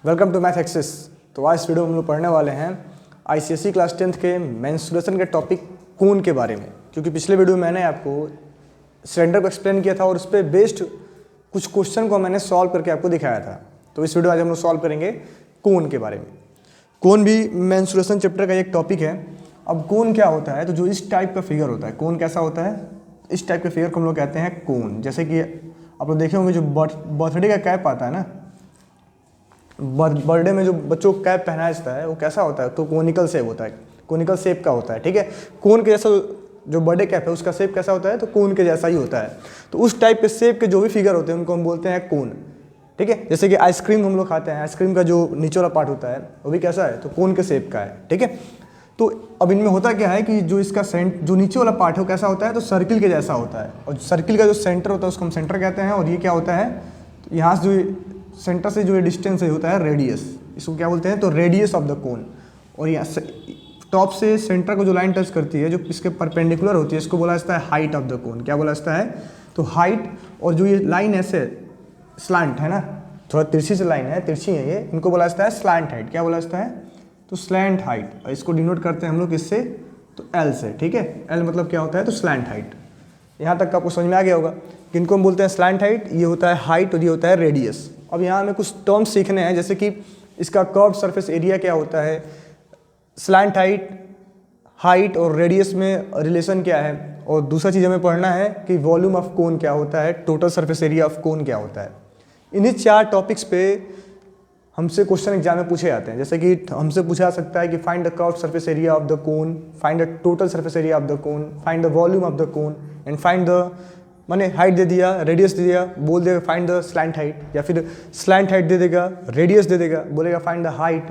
Welcome to math access. तो आज इस वीडियो में हम लोग पढ़ने वाले हैं आईसीएसई क्लास 10th के मेंस्ट्रुएशन के टॉपिक कोन के बारे में, क्योंकि पिछले वीडियो में मैंने आपको सिलेंडर को एक्सप्लेन किया था और उस पर बेस्ड कुछ क्वेश्चन को मैंने सॉल्व करके आपको दिखाया था। तो इस वीडियो आज हम लोग सॉल्व करेंगे कोन के बारे में। कोन भी मेंस्ट्रुएशन चैप्टर का एक टॉपिक है। अब कोन क्या होता है, तो जो इस टाइप का फिगर होता है, कोन कैसा होता है, इस टाइप के फिगर को हम लोग कहते हैं कोन। जैसे कि आप लोग देखे होंगे जो बर्थडे का कैप आता है ना, बर्थडे में जो बच्चों को कैप पहनाया जाता है वो कैसा होता है, तो कोनिकल शेप होता है, कोनिकल शेप का होता है। ठीक है, कोन के जैसा जो बर्थडे कैप है उसका शेप कैसा होता है, तो कोन के जैसा ही होता है। तो उस टाइप के शेप के जो भी फिगर होते हैं उनको हम बोलते हैं कोन। ठीक है, जैसे कि आइसक्रीम हम लोग खाते हैं, आइसक्रीम का जो नीचे वाला पार्ट होता है वो भी कैसा है, तो कोन के शेप का है। ठीक है, तो अब इनमें होता क्या है कि जो इसका जो नीचे वाला पार्ट है वो कैसा होता है, तो सर्किल के जैसा होता है। और सर्किल का जो सेंटर होता है उसको हम सेंटर कहते हैं। और ये क्या होता है, तो यहाँ से जो सेंटर से जो ये डिस्टेंस है होता है रेडियस, इसको क्या बोलते हैं, तो रेडियस ऑफ द कोन। और यहाँ टॉप से सेंटर को जो लाइन टच करती है जो इसके परपेंडिकुलर होती है इसको बोला जाता है हाइट ऑफ द कोन। क्या बोला जाता है, तो हाइट। और जो ये लाइन ऐसे स्लांट है ना, थोड़ा तिरछी से लाइन है, तिरछी है ये, इनको बोला जाता है स्लांट हाइट। क्या बोला जाता है, तो स्लैंट हाइट। और इसको डिनोट करते हैं हम लोग इससे, तो एल से। ठीक है, एल मतलब क्या होता है, तो स्लैंट हाइट। यहाँ तक आपको समझ में आ गया होगा। किनको हम बोलते हैं स्लैंट हाइट, ये होता है हाइट और ये होता है रेडियस। अब यहाँ हमें कुछ टर्म्स सीखने हैं, जैसे कि इसका कर्व्ड सरफेस एरिया क्या होता है, स्लैंट हाइट और रेडियस में रिलेशन क्या है, और दूसरा चीज़ हमें पढ़ना है कि वॉल्यूम ऑफ कोन क्या होता है, total surface area of cone क्या होता है। इन्हीं 4 टॉपिक्स पे हमसे क्वेश्चन एग्जाम में पूछे जाते हैं। जैसे कि हमसे पूछा जा सकता है कि find the curved surface area of the cone, find the total surface area of the cone, find the volume of the cone and find the, मैंने हाइट दे दिया, रेडियस दे दिया, बोल देगा फाइंड द स्लैंट हाइट, या फिर slant height दे देगा, radius दे देगा, बोलेगा फाइंड द हाइट।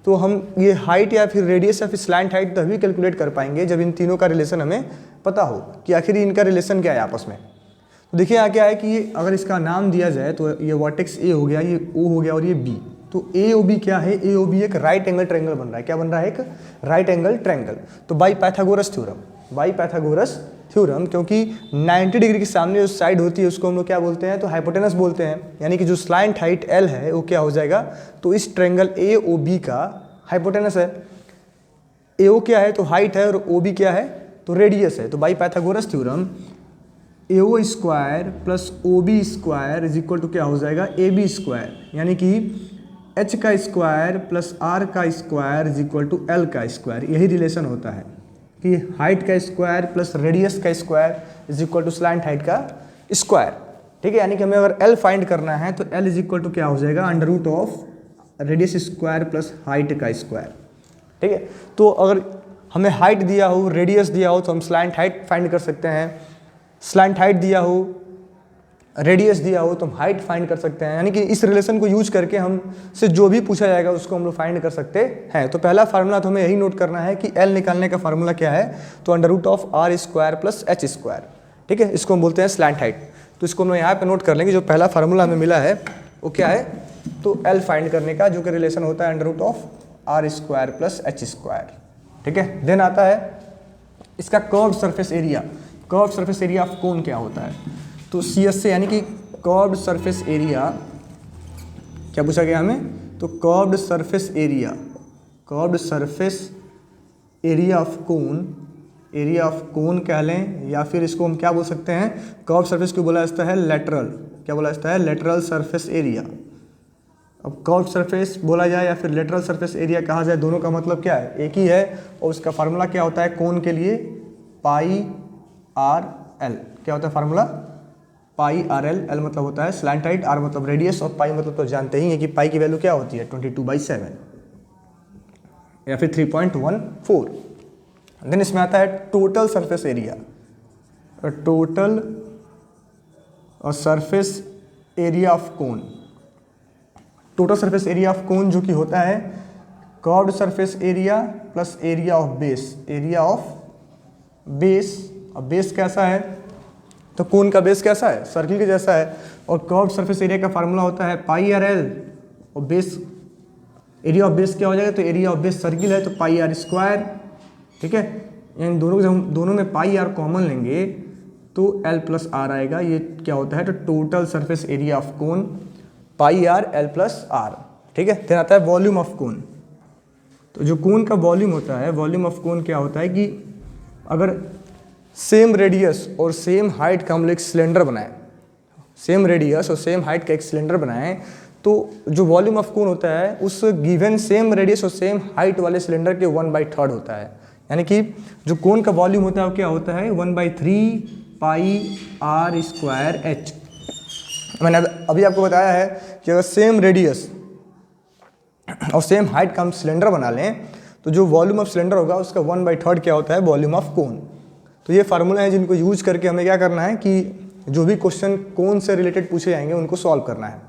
तो हम ये हाइट या फिर रेडियस या फिर स्लैंट हाइट तभी कैलकुलेट कर पाएंगे जब इन तीनों का रिलेशन हमें पता हो कि आखिर इनका रिलेशन क्या है आपस में। तो देखिए यहाँ क्या है कि ये अगर इसका नाम दिया जाए तो ये वर्टेक्स ए हो गया, ये ओ हो गया और ये बी। तो ए ओ बी क्या है, ए ओ बी एक राइट एंगल ट्रायंगल बन रहा है। क्या बन रहा है, एक राइट एंगल ट्रायंगल। तो बाई पाइथागोरस थ्योरम, क्योंकि 90 डिग्री के सामने जो साइड होती है उसको हम लोग क्या बोलते हैं, तो हाइपोटेनस बोलते हैं। यानी कि जो स्लैंट हाइट एल है वो क्या हो जाएगा, तो इस ट्रायंगल ए ओ बी का हाइपोटेनस है। ए ओ क्या है, तो हाइट है, और ओ बी क्या है, तो रेडियस है। तो by Pythagoras theorem A O square plus O B square is equal to क्या हो जाएगा, ए बी स्क्वायर। यानी कि एच का स्क्वायर प्लस आर का square is equal to L का स्क्वायर। यही रिलेशन होता है कि हाइट का स्क्वायर प्लस रेडियस का square is equal to slant height का स्क्वायर। ठीक है, यानी कि हमें अगर एल फाइंड करना है तो एल इज इक्वल टू क्या हो जाएगा, under root of radius square plus height का स्क्वायर। ठीक है, तो अगर हमें हाइट दिया हो, रेडियस दिया हो, तो हम स्लैंट हाइट फाइंड कर सकते हैं। स्लैंट हाइट दिया हो, रेडियस दिया हो, तो हम हाइट फाइंड कर सकते हैं। यानी कि इस रिलेशन को यूज करके हम से जो भी पूछा जाएगा उसको हम लोग फाइंड कर सकते हैं। तो पहला फार्मूला तो हमें यही नोट करना है कि एल निकालने का फार्मूला क्या है, तो under root of R square plus H square. ठीक है, इसको हम बोलते हैं स्लैंट हाइट। तो इसको हम यहाँ पे नोट कर लेंगे। जो पहला फार्मूला हमें मिला है वो क्या है, तो एल फाइंड करने का, जो कि रिलेशन होता है under root of R square plus H square. ठीक है, देन आता है इसका curved surface area. Curved surface area of cone क्या होता है, तो सी एस से, यानी कि कर्व्ड सरफेस एरिया। क्या पूछा गया हमें, तो curved surface area, curved surface area of cone, area of कोन कह लें, या फिर इसको हम क्या बोल सकते हैं, कर्व्ड सरफेस को बोला जाता है लेटरल। क्या बोला जाता है, लेटरल सरफेस एरिया। अब कर्व्ड सरफेस बोला जाए या फिर लेटरल सरफेस एरिया कहा जाए, दोनों का मतलब क्या है, एक ही है। और उसका फार्मूला क्या होता है कोन के लिए, पाई आर एल। क्या होता है फार्मूला, पाई आर एल। एल मतलब होता है स्लैंट हाइट, आर मतलब रेडियस, और पाई मतलब तो जानते ही हैं कि पाई की वैल्यू क्या होती है, 22/7 या फिर 3.14। देन इसमें आता है total surface area. Total surface area of cone, total surface area of कोन जो कि होता है curved surface area plus area of base, area of base. अब बेस कैसा है, तो कोन का बेस कैसा है, सर्किल के जैसा है। और कर्व्ड सरफेस एरिया का फार्मूला होता है पाई आर एल, और बेस एरिया ऑफ बेस क्या हो जाएगा, तो एरिया ऑफ बेस सर्किल है तो पाई आर स्क्वायर। ठीक है, इन दोनों से हम दोनों में पाई आर कॉमन लेंगे तो एल प्लस आर आएगा। ये क्या होता है, तो total surface area of cone pi R L plus R. ठीक है। फिर आता है वॉल्यूम ऑफ कोन। तो जो कोन का वॉल्यूम होता है, वॉल्यूम ऑफ कोन क्या होता है कि अगर सेम रेडियस और सेम हाइट का हम लोग एक सिलेंडर बनाएं, सेम रेडियस और सेम हाइट का एक सिलेंडर बनाएं, तो जो वॉल्यूम ऑफ कोन होता है उस गिवन सेम रेडियस और सेम हाइट वाले सिलेंडर के 1/3 होता है। यानी कि जो कोन का वॉल्यूम होता है वो क्या होता है 1/3 पाई r स्क्वायर h। मैंने अभी आपको बताया है कि अगर सेम रेडियस और सेम हाइट का हम सिलेंडर बना लें तो जो वॉल्यूम ऑफ सिलेंडर होगा उसका 1/3 क्या होता है वॉल्यूम ऑफ कोन। तो ये फार्मूला है जिनको यूज करके हमें क्या करना है कि जो भी क्वेश्चन कोन से रिलेटेड पूछे जाएंगे उनको सॉल्व करना है।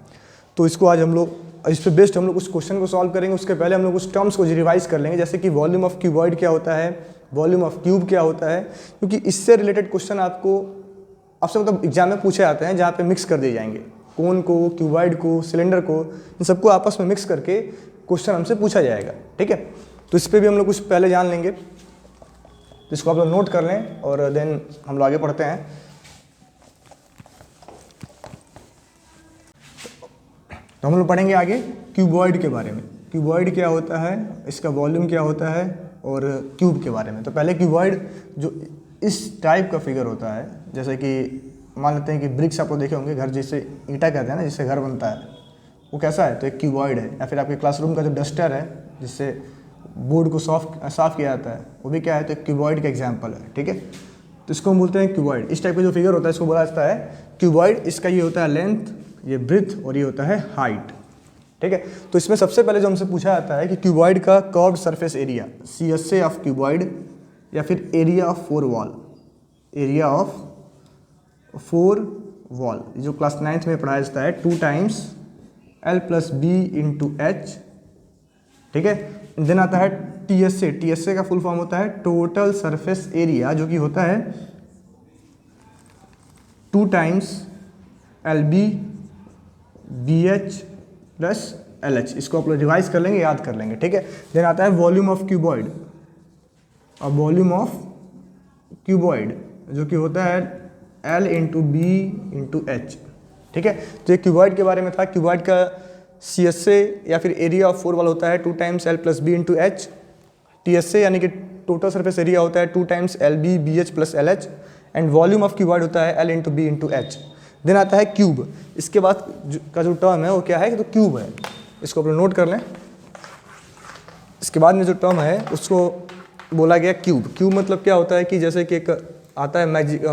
तो इसको आज हम लोग इस पे बेस्ड हम लोग उस क्वेश्चन को सॉल्व करेंगे। उसके पहले हम लोग उस टर्म्स को रिवाइज कर लेंगे, जैसे कि वॉल्यूम ऑफ क्यूबॉइड क्या होता है, वॉल्यूम ऑफ क्यूब क्या होता है, क्योंकि इससे रिलेटेड क्वेश्चन आपसे मतलब एग्जाम में पूछे जाते हैं जहाँ पे मिक्स कर दिए जाएंगे कोन को, क्यूबॉइड को, सिलेंडर को, इन सबको आपस में मिक्स करके क्वेश्चन हमसे पूछा जाएगा। ठीक है, तो इस पर भी हम लोग कुछ पहले जान लेंगे, तो इसको आप लोग नोट कर लें और देन हम लोग आगे पढ़ते हैं। तो हम लोग पढ़ेंगे आगे क्यूबॉइड के बारे में। क्यूबॉइड क्या होता है, इसका वॉल्यूम क्या होता है और क्यूब के बारे में। तो पहले क्यूबॉइड जो इस टाइप का फिगर होता है, जैसे कि मान लेते हैं कि ब्रिक्स आप लोग देखे होंगे, घर जिसे ईंटा कहते हैं ना, जिससे घर बनता है, वो कैसा है तो एक क्यूबॉइड है। या फिर आपके क्लासरूम का जो डस्टर है जिससे बोर्ड को साफ किया जाता है, वो भी क्या है तो एक क्यूबॉइड का एग्जाम्पल है। ठीक है, तो इसको हम बोलते हैं क्यूबॉइड। इस टाइप का जो फिगर होता है इसको बोला जाता है क्यूबॉइड। इसका ये होता है लेंथ, ये ब्रेथ और ये होता है हाइट। ठीक है, तो इसमें सबसे पहले जो हमसे पूछा जाता है कि क्यूबॉइड का curved surface area, CSA of cuboid, या फिर area of 4 wall, area of 4 wall, जो क्लास 9th में पढ़ाया जाता है 2 टाइम्स L + B × H। ठीक है, देन आता है TSA। TSA का फुल फॉर्म होता है टोटल सरफेस एरिया, जो कि होता है 2 टाइम्स LB BH + LH। इसको आप लोग रिवाइज कर लेंगे, याद कर लेंगे। ठीक है, देन आता है वॉल्यूम ऑफ क्यूबॉइड, और वॉल्यूम ऑफ क्यूबॉइड जो कि होता है L × B × H। ठीक है, तो ये क्यूबॉइड के बारे में था। क्यूबॉइड का CSA या फिर एरिया ऑफ 4 वॉल होता है 2 times L + B × H। TSA यानी कि टोटल सरफेस एरिया होता है 2 times LB BH + LH। And volume of cuboid होता है L × B × H। देन आता है क्यूब। इसके बाद का जो टर्म है वो क्या है, तो क्यूब है। इसको आप लोग नोट कर लें। इसके बाद में जो टर्म है उसको बोला गया क्यूब। क्यूब मतलब क्या होता है कि जैसे कि एक आता है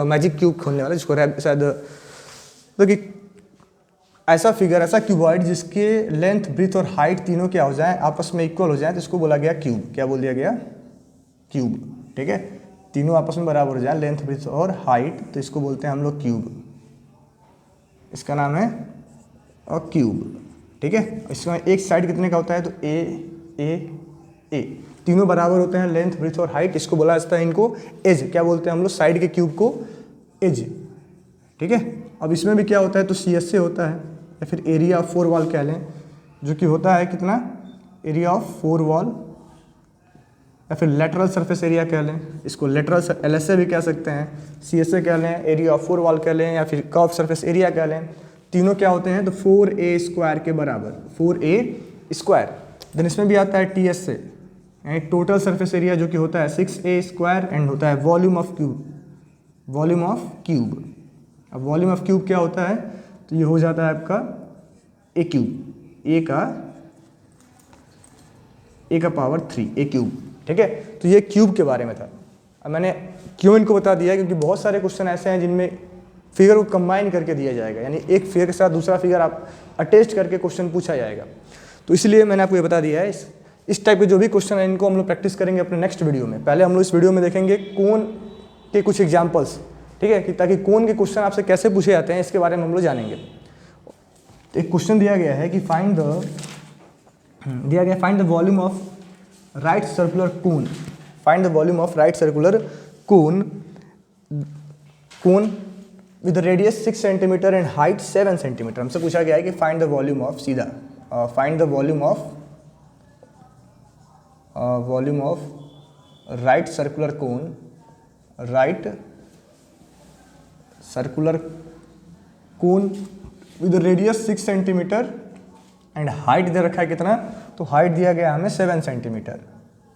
मैजिक क्यूब खोलने वाला, जिसको शायद तो कि ऐसा फिगर, ऐसा क्यूबॉइड जिसके लेंथ, ब्रीथ और हाइट तीनों क्या हो जाए, आपस में इक्वल हो जाए, तो इसको बोला गया क्यूब। क्या बोल दिया गया, क्यूब। ठीक है, तीनों आपस में बराबर हो जाए, लेंथ, ब्रीथ और हाइट, तो इसको बोलते हैं हम लोग क्यूब। इसका नाम है क्यूब। ठीक है, इसमें एक साइड कितने का होता है तो ए, तीनों बराबर होते हैं, लेंथ, ब्रीथ और हाइट। इसको बोला जाता है इनको एज। क्या बोलते हैं हम लोग साइड के क्यूब को, एज। ठीक है, अब इसमें भी क्या होता है तो CSA होता है, या फिर एरिया ऑफ 4 वॉल कह लें, जो कि होता है कितना, एरिया ऑफ 4 वॉल, या फिर लेटरल सरफेस एरिया कह लें, इसको लेटरल LSA भी कह सकते हैं, CSA कह लें, एरिया ऑफ 4 वॉल कह लें, या फिर कर्व सरफेस एरिया कह लें। तीनों क्या होते हैं तो 4A² के बराबर, 4A²। देन इसमें भी आता है TSA यानी टोटल सरफेस एरिया, जो कि होता है 6A², एंड होता है volume of cube, volume of cube. अब वॉल्यूम ऑफ क्यूब क्या होता है तो ये हो जाता है आपका A क्यूब, A का पावर 3, A क्यूब। ठीक है, तो ये क्यूब के बारे में था। अब मैंने क्यों इनको बता दिया, क्योंकि बहुत सारे क्वेश्चन ऐसे हैं जिनमें फिगर को कंबाइन करके दिया जाएगा, यानी एक फिगर के साथ दूसरा फिगर आप अटैच करके क्वेश्चन पूछा जाएगा। तो इसलिए मैंने आपको ये बता दिया है, इस टाइप के जो भी क्वेश्चन है इनको हम लोग प्रैक्टिस करेंगे अपने नेक्स्ट वीडियो में। पहले हम लोग इस वीडियो में देखेंगे कोन के कुछ एग्जाम्पल्स। ठीक है, कि ताकि कोन के क्वेश्चन आपसे कैसे पूछे जाते हैं इसके बारे में हम लोग जानेंगे। तो एक क्वेश्चन दिया गया है कि find the volume of right circular cone, find the volume of right circular cone with radius 6 centimetre and height 7 centimetre. हमसे पूछा गया है कि फाइंड द वॉल्यूम ऑफ, सीधा find the volume of right circular cone, right circular cone with radius 6 centimetre and height दे रखा है कितना, तो हाइट दिया गया हमें 7 सेंटीमीटर।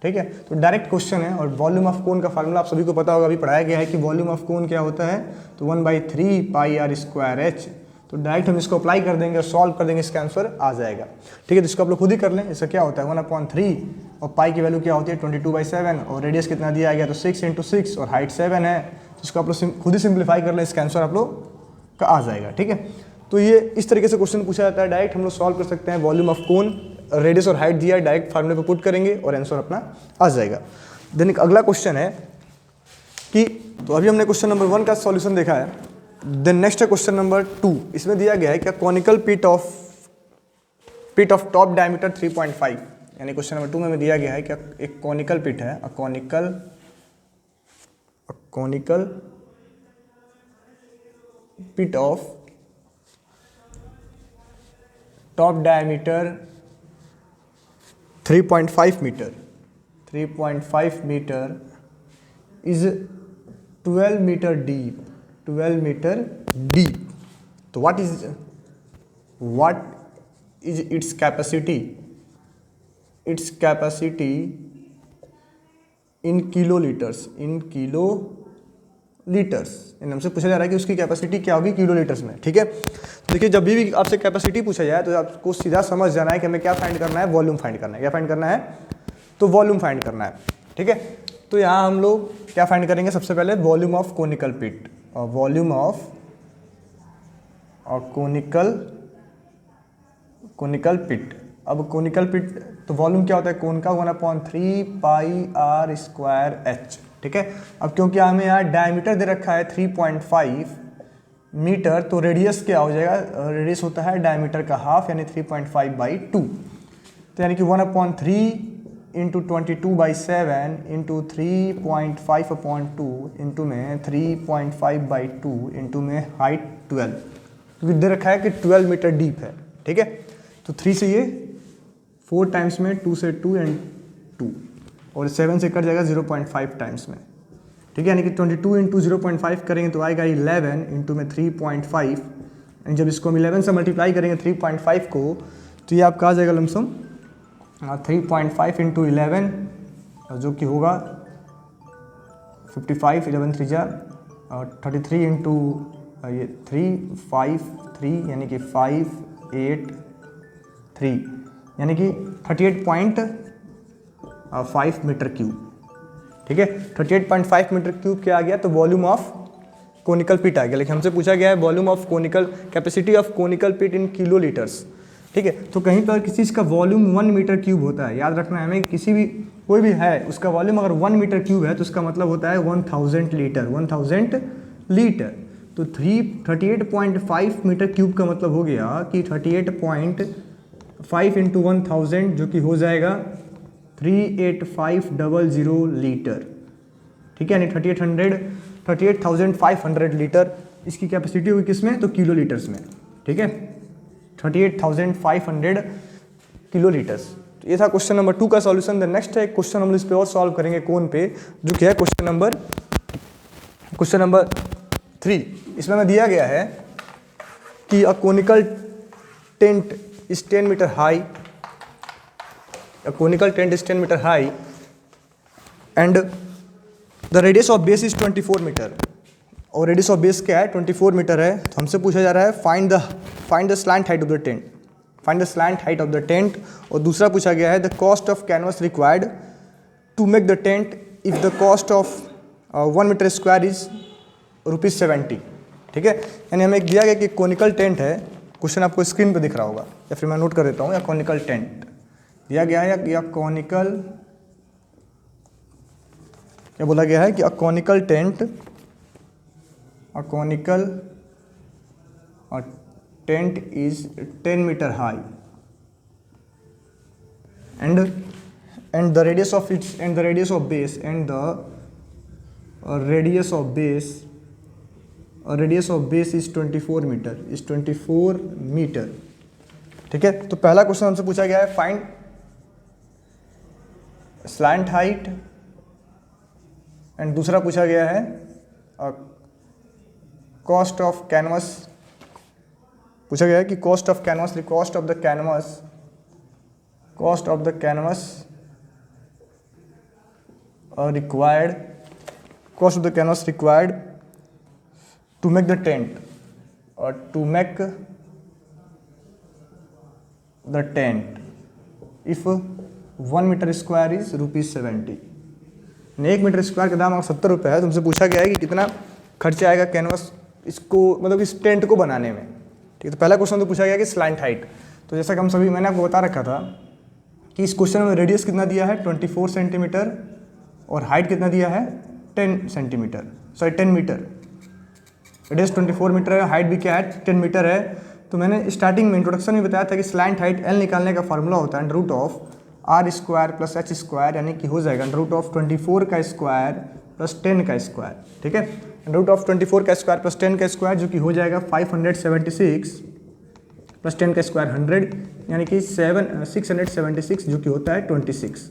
ठीक है, तो डायरेक्ट क्वेश्चन है। और वॉल्यूम ऑफ कोन का फार्मूला आप सभी को पता होगा, अभी पढ़ाया गया है कि वॉल्यूम ऑफ कोन क्या होता है, तो 1/3 पाई आर स्क्वायर एच। तो डायरेक्ट हम इसको अप्लाई कर देंगे और सॉल्व कर देंगे, इसका आंसर आ जाएगा। ठीक है, तो इसको आप लोग खुद ही कर लें। इसका क्या होता है 1/3 और पाई की वैल्यू क्या होती है 22/7 और रेडियस कितना दिया गया तो 6 × 6 और हाइट 7 है। तो इसको आप लोग खुद ही सिंप्लीफाई कर लें, इसका आंसर आप लोग का आ जाएगा। ठीक है, तो ये इस तरीके से क्वेश्चन पूछा जाता है। डायरेक्ट हम लोग सॉल्व कर सकते हैं। वॉल्यूम ऑफ कोन, रेडियस और हाइट दिया है, डायरेक्ट फार्मूले पे पुट करेंगे और आंसर अपना आ जाएगा। देन एक अगला क्वेश्चन है कि, तो अभी हमने क्वेश्चन नंबर 1 का सॉल्यूशन देखा है। देन नेक्स्ट है क्वेश्चन नंबर 2। इसमें दिया गया है क्या conical pit of top diameter 3.5, यानी क्वेश्चन नंबर 2 में दिया गया है क्या एक कॉनिकल पिट है, conical pit of top diameter 3.5 metre is 12 metre deep, तो what is its capacity in kilolitres, इन हमसे पूछा जा रहा है कि उसकी कैपेसिटी क्या होगी किलोलीटर्स में। ठीक है, तो देखिए जब भी आपसे कैपेसिटी पूछा जाए तो आपको सीधा समझ जाना है कि हमें क्या फाइंड करना है, वॉल्यूम फाइंड करना है। क्या फाइंड करना है, तो वॉल्यूम फाइंड करना है। ठीक है, तो यहाँ हम लोग क्या फाइंड करेंगे, सबसे पहले वॉल्यूम ऑफ कोनिकल पिट, और वॉल्यूम ऑफ कोनिकल पिट। अब कोनिकल पिट तो वॉल्यूम क्या होता है कोन का 1/3 पाई आर स्क्वायर एच। ठीक है, अब क्योंकि हमें यहाँ डायमीटर दे रखा है 3.5 मीटर, तो रेडियस क्या हो जाएगा, रेडियस होता है डायमीटर का हाफ, यानी 3.5/2। तो यानी कि 1/3 इंटू 22/7 इंटू 3.5/2 इंटू में 3.5/2 इंटू में हाइट 12, क्योंकि दे रखा है कि 12 मीटर डीप है। ठीक है, तो 3 से ये 4 टाइम्स में, 2 से 2 एंड 2, और 7 से कट जाएगा 0.5 टाइम्स में। ठीक है, यानी कि 22 इंटू 0.5 करेंगे तो आएगा 11 इंटू में 3.5, एंड जब इसको हम 11 से मल्टीप्लाई करेंगे 3.5 को, तो ये आपका आ जाएगा लमसम 3.5 इंटू 11, जो कि होगा 55, 11 3 जा 33 इंटू ये 353, यानी कि 583, यानी कि 38.5 मीटर क्यूब। ठीक है, 38.5 मीटर क्यूब क्या आ गया, तो वॉल्यूम ऑफ कोनिकल पिट आ गया। लेकिन हमसे पूछा गया है volume of conical, capacity of conical pit in kilolitres. ठीक है, तो कहीं पर किसी चीज़ का वॉल्यूम 1 मीटर क्यूब होता है, याद रखना है हमें, किसी भी कोई भी है उसका वॉल्यूम अगर 1 मीटर क्यूब है तो उसका मतलब होता है 1000 लीटर, 1000 लीटर। तो 38.5 मीटर क्यूब का मतलब हो गया कि 38.5 इंटू 1000, जो कि हो जाएगा 38500 लीटर। ठीक है, यानी 38,500 लीटर इसकी कैपेसिटी हुई, किसमें, तो किलो लीटर्स में। ठीक है, 38,500 किलो लीटर्स। तो ये था क्वेश्चन नंबर 2 का सॉल्यूशन। द नेक्स्ट है क्वेश्चन, हम इस पे और सॉल्व करेंगे कोन पे, जो कि है क्वेश्चन नंबर 3। इसमें हमें दिया गया है कि a conical tent is 10 metre high, a conical tent is 10 meter high and the radius of base is 24 metre, और रेडियस ऑफ बेस क्या है 24 मीटर है। तो हमसे पूछा जा रहा है find the slant height of the tent, और दूसरा पूछा गया है the cost of canvas required to make the tent if the cost of 1 metre square is ₹70। ठीक है, यानी हमें दिया गया कि कोनिकल टेंट है, क्वेश्चन आपको स्क्रीन पे दिख रहा होगा या फिर मैं नोट कर देता हूँ, या कोनिकल टेंट दिया गया है, या कॉनिकल, क्या बोला गया है कि a conical tent is 10 metre high and the radius of its and the radius of base and the radius of base is 24 metre. ठीक है, तो पहला क्वेश्चन हमसे पूछा गया है फाइंड स्लैंट हाइट, एंड दूसरा पूछा गया है कॉस्ट ऑफ कैनवस पूछा गया है कि cost of canvas required to make the tent if 1 metre square is ₹70। 1 metre square का दाम अगर 70 रुपये है, तुमसे पूछा गया है कि कितना खर्चा आएगा कैनवास इसको मतलब इस टेंट को बनाने में। ठीक है, तो पहला क्वेश्चन तो पूछा गया कि स्लाइंट हाइट। तो जैसा कि मैंने आपको बता रखा था कि इस क्वेश्चन में रेडियस कितना दिया है 24 सेंटीमीटर और हाइट कितना दिया है 10 मीटर। रेडियस 24 मीटर है, हाइट भी क्या है 10 मीटर है। तो मैंने स्टार्टिंग में इंट्रोडक्शन में बताया था कि स्लाइंट हाइट एल निकालने का फॉर्मूला होता है √r² + h², यानी कि हो जाएगा √24 का स्क्वायर प्लस 10 का स्क्वायर। ठीक है, √24 का स्क्वायर प्लस 10 का स्क्वायर जो कि हो जाएगा 576 प्लस 10 का स्क्वायर 100, यानी कि 676 जो कि होता है 26।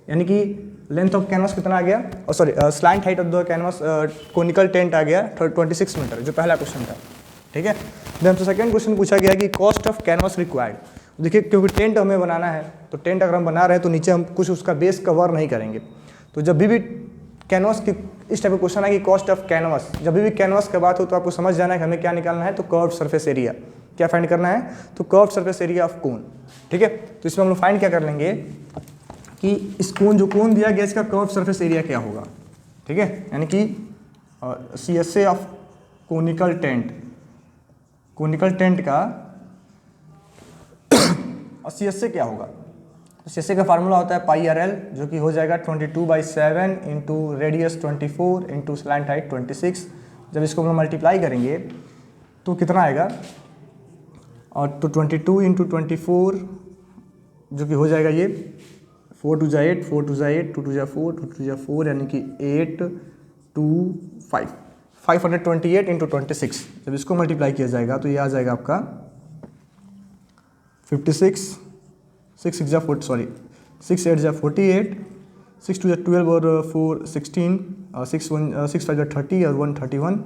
यानी कि लेंथ ऑफ कैनवास कितना आ गया, और sorry slant height of the canvas conical tent आ गया 26 मीटर, जो पहला क्वेश्चन था। ठीक है, देन तो सेकंड क्वेश्चन पूछा गया कि कॉस्ट ऑफ कैनवास रिक्वायर्ड। देखिए, क्योंकि टेंट हमें बनाना है, तो टेंट अगर हम बना रहे हैं तो नीचे हम कुछ उसका बेस कवर नहीं करेंगे। तो जब भी कैनवास की इस टाइप का क्वेश्चन है कि कॉस्ट ऑफ कैनवास, जब भी कैनवास की बात हो तो आपको समझ जाना है कि हमें क्या निकालना है, तो कर्व्ड सरफेस एरिया क्या फाइंड करना है, तो कर्व्ड सरफेस एरिया ऑफ कोन। ठीक है, तो इसमें हम लोग फाइंड क्या कर लेंगे कि इस कोन जो कोन दिया गया इसका कर्व्ड सरफेस एरिया क्या होगा। ठीक है, यानी कि CSA ऑफ कोनिकल टेंट का और CSA क्या होगा। CSA का फार्मूला होता है πRL, जो कि हो जाएगा 22/7 into radius 24 into slant height 26। जब इसको हम लोग मल्टीप्लाई करेंगे तो कितना आएगा, और तो 22 इंटू 24 जो कि हो जाएगा ये 4 2 जा 8, 4 2 जा 8, 2 2 जा 4, 2 2 जा 4, यानी कि 8 2 5 528 इंटू 26। जब इसको मल्टीप्लाई किया जाएगा तो ये आ जाएगा आपका 56, 6 6 जा 48, 6 2 जा 12 और 4 16, 6 5 जा 30 और 1 31,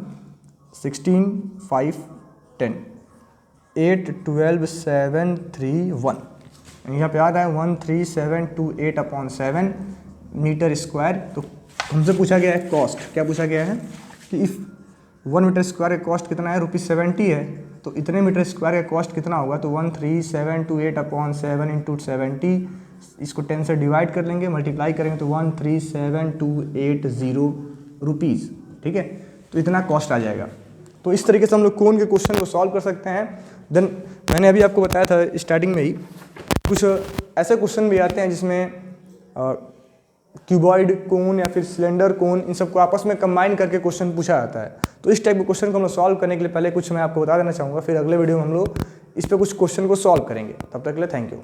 16 5 10, 8 12 7 3 1। यहाँ पे आ रहा है 13728/7 मीटर स्क्वायर। तो हमसे पूछा गया है कॉस्ट, क्या पूछा गया है कि इफ़ 1 मीटर स्क्वायर का कॉस्ट कितना है ₹70 है, तो इतने मीटर स्क्वायर का कॉस्ट कितना होगा, तो 13728/7 इंटू 70, इसको 10 से डिवाइड कर लेंगे, मल्टीप्लाई करेंगे तो 137,280 रुपीज़। ठीक है, तो इतना कॉस्ट आ जाएगा। तो इस तरीके से हम लोग कोन के क्वेश्चन को सॉल्व कर सकते हैं। देन मैंने अभी आपको बताया था स्टार्टिंग में ही, कुछ ऐसे क्वेश्चन भी आते हैं जिसमें क्यूबॉइड कोन या फिर सिलेंडर कोन, इन सबको आपस में कंबाइन करके क्वेश्चन पूछा जाता है। तो इस टाइप के क्वेश्चन को हम लोग सॉल्व करने के लिए पहले कुछ मैं आपको बता देना चाहूँगा, फिर अगले वीडियो में हम लोग इस पर कुछ क्वेश्चन को सॉल्व करेंगे। तब तक के लिए थैंक यू।